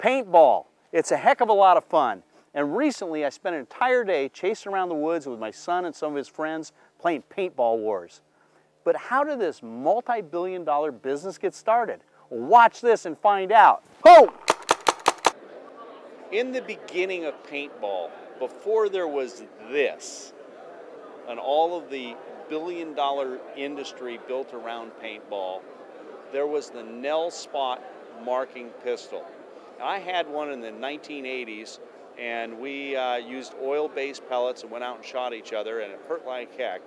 Paintball. It's a heck of a lot of fun. And recently I spent an entire day chasing around the woods with my son and some of his friends playing paintball wars. But how did this multi-billion-dollar business get started? Well, watch this and find out. Ho! In the beginning of paintball, before there was this, and all of the billion-dollar industry built around paintball, there was the Nell Spot marking pistol. I had one in the 1980s, and we used oil-based pellets and went out and shot each other, and it hurt like heck.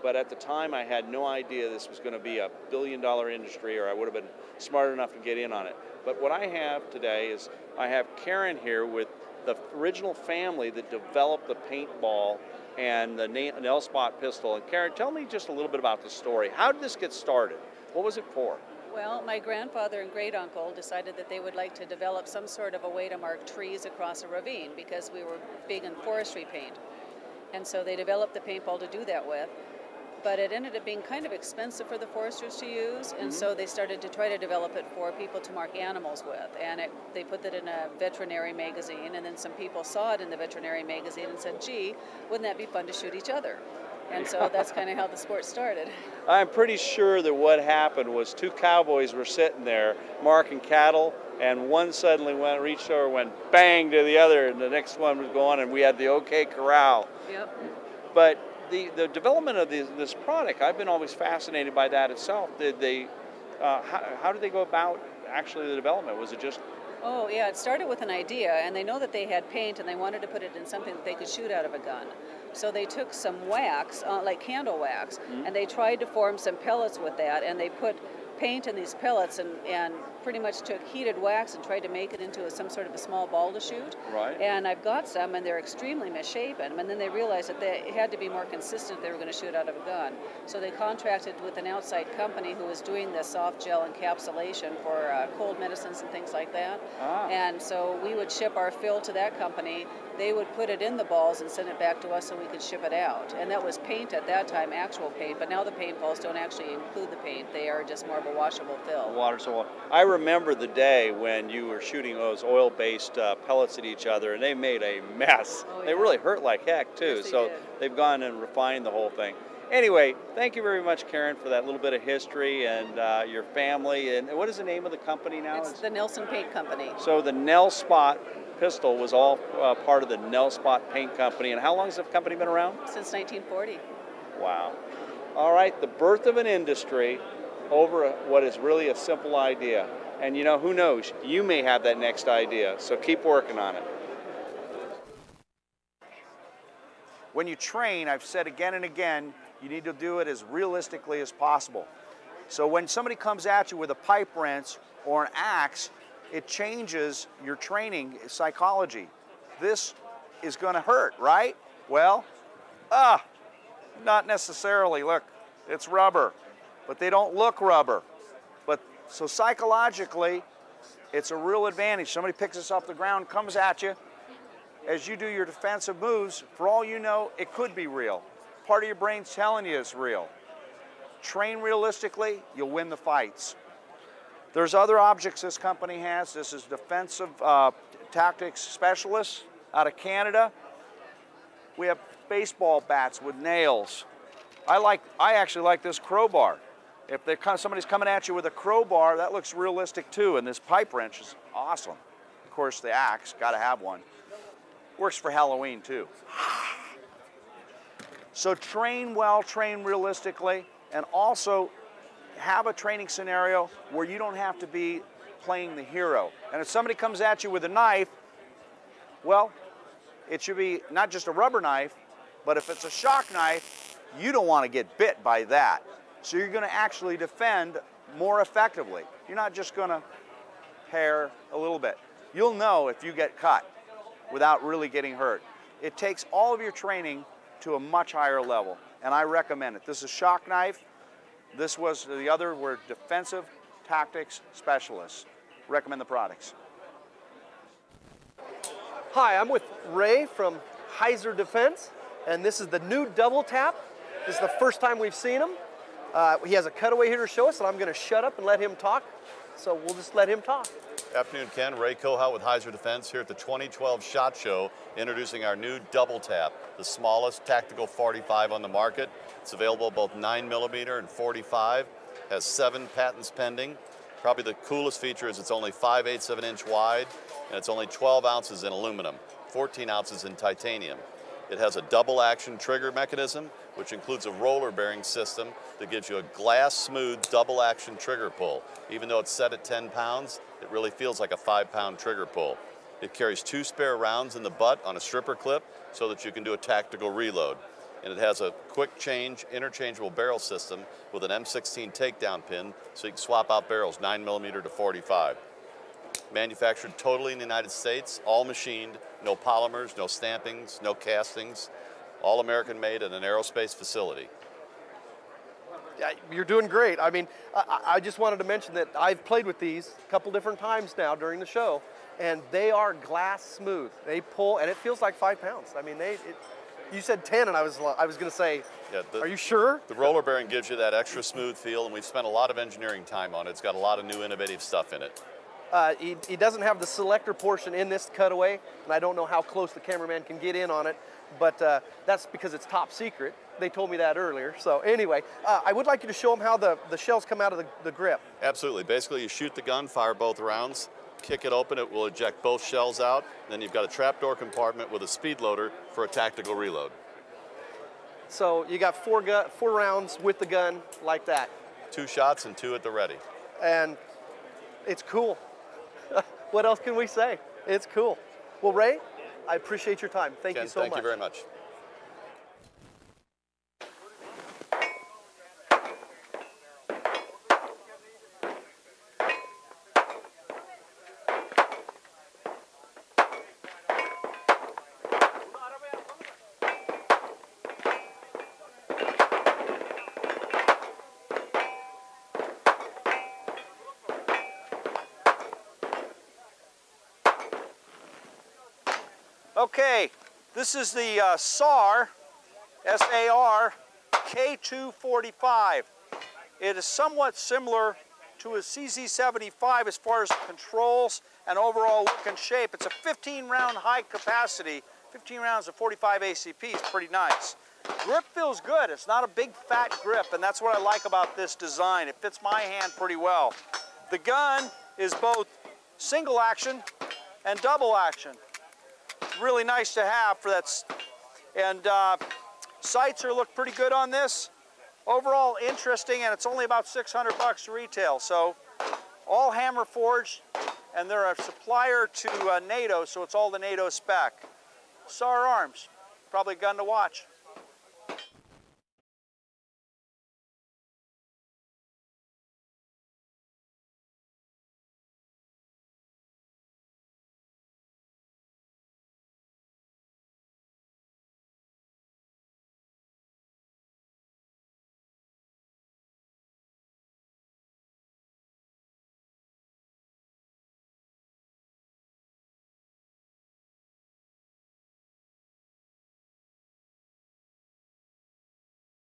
But at the time, I had no idea this was going to be a billion-dollar industry, or I would have been smart enough to get in on it. But what I have today is I have Karen here with the original family that developed the paintball and the Nell Spot pistol. And Karen, tell me just a little bit about the story. How did this get started? What was it for? Well, my grandfather and great-uncle decided that they would like to develop some sort of a way to mark trees across a ravine because we were big in forestry paint. And so they developed the paintball to do that with. But it ended up being kind of expensive for the foresters to use, and so they started to try to develop it for people to mark animals with. And they put it in a veterinary magazine, and then some people saw it in the veterinary magazine and said, gee, wouldn't that be fun to shoot each other? And so that's kind of how the sport started. I'm pretty sure that what happened was two cowboys were sitting there marking cattle, and one suddenly reached over, went bang to the other, and the next one was going, and we had the OK Corral. Yep. But the development of this product, I've been always fascinated by that itself. How did they go about actually the development? Was it just... Oh, yeah, it started with an idea, and they know that they had paint, and they wanted to put it in something that they could shoot out of a gun. So they took some wax, like candle wax, and they tried to form some pellets with that, and they put paint in these pellets and pretty much took heated wax and tried to make it into some sort of a small ball to shoot. Right. And I've got some, and they're extremely misshapen. And then they realized that they had to be more consistent if they were going to shoot out of a gun. So they contracted with an outside company who was doing the soft gel encapsulation for cold medicines and things like that. Ah. And so we would ship our fill to that company. They would put it in the balls and send it back to us so we could ship it out. And that was paint at that time, actual paint. But now the paintballs don't actually include the paint. They are just more of a washable fill. Water, so I remember the day when you were shooting those oil-based pellets at each other, and they made a mess. Oh, yeah. They really hurt like heck, too. Yes, So did. they've gone and refined the whole thing. Anyway, thank you very much, Karen, for that little bit of history and your family. And what is the name of the company now? It's the Nelson Paint Company. So the Nell Spot pistol was all part of the Nell Spot Paint Company. And how long has the company been around? Since 1940. Wow. All right, the birth of an industry over what is really a simple idea. And you know, who knows, you may have that next idea, so keep working on it. When you train, I've said again and again, you need to do it as realistically as possible. So when somebody comes at you with a pipe wrench or an axe, it changes your training psychology. This is going to hurt, right? Well, not necessarily. Look, it's rubber, but they don't look rubber. So psychologically, it's a real advantage. Somebody picks this off the ground, comes at you. As you do your defensive moves, for all you know, it could be real. Part of your brain's telling you it's real. Train realistically, you'll win the fights. There's other objects this company has. This is Defensive Tactics Specialists out of Canada. We have baseball bats with nails. I actually like this crowbar. If somebody's coming at you with a crowbar, that looks realistic too, and this pipe wrench is awesome. Of course, the axe, gotta have one. Works for Halloween too. So train well, train realistically, and also have a training scenario where you don't have to be playing the hero. And if somebody comes at you with a knife, well, it should be not just a rubber knife, but if it's a shock knife, you don't want to get bit by that. So you're going to actually defend more effectively. You're not just going to hair a little bit. You'll know if you get cut without really getting hurt. It takes all of your training to a much higher level, and I recommend it. This is shock knife. This was the other were Defensive Tactics Specialists. Recommend the products. Hi, I'm with Ray from Heiser Defense, and this is the new double tap. This is the first time we've seen him. He has a cutaway here to show us, and I'm going to shut up and let him talk. So we'll just let him talk. Afternoon, Ken. Ray Cohout with Heiser Defense here at the 2012 SHOT Show, introducing our new double tap, the smallest tactical 45 on the market. It's available both 9mm and 45, has 7 patents pending. Probably the coolest feature is it's only 5/8 of an inch wide, and it's only 12 ounces in aluminum, 14 ounces in titanium. It has a double action trigger mechanism, which includes a roller bearing system that gives you a glass smooth double action trigger pull. Even though it's set at 10 pounds, it really feels like a 5-pound trigger pull. It carries 2 spare rounds in the butt on a stripper clip so that you can do a tactical reload. And it has a quick change, interchangeable barrel system with an M16 takedown pin so you can swap out barrels 9mm to 45. Manufactured totally in the United States, all machined, no polymers, no stampings, no castings, all American made at an aerospace facility. You're doing great. I mean, I just wanted to mention that I've played with these a couple different times now during the show, and they are glass smooth. They pull, and it feels like 5 pounds. I mean, you said 10, and I was going to say, yeah, are you sure? The roller bearing gives you that extra smooth feel, and we've spent a lot of engineering time on it. It's got a lot of new innovative stuff in it. He doesn't have the selector portion in this cutaway, and I don't know how close the cameraman can get in on it, but that's because it's top secret. They told me that earlier. So anyway, I would like you to show them how the shells come out of the grip. Absolutely. Basically, you shoot the gun, fire both rounds, kick it open, it will eject both shells out. Then you've got a trapdoor compartment with a speed loader for a tactical reload. So you got 4 rounds with the gun like that. 2 shots and 2 at the ready. And it's cool. What else can we say? It's cool. Well, Ray, I appreciate your time. Thank you so much. Thank you very much. Okay, this is the SAR, S-A-R, K245. It is somewhat similar to a CZ75 as far as controls and overall look and shape. It's a 15-round high capacity, 15 rounds of 45 ACP is pretty nice. Grip feels good. It's not a big fat grip, and that's what I like about this design. It fits my hand pretty well. The gun is both single action and double action. Really nice to have for that, and sights look pretty good on this. Overall interesting, and it's only about $600 retail. So all hammer forged, and they're a supplier to NATO, so it's all the NATO spec. SAR Arms, probably a gun to watch.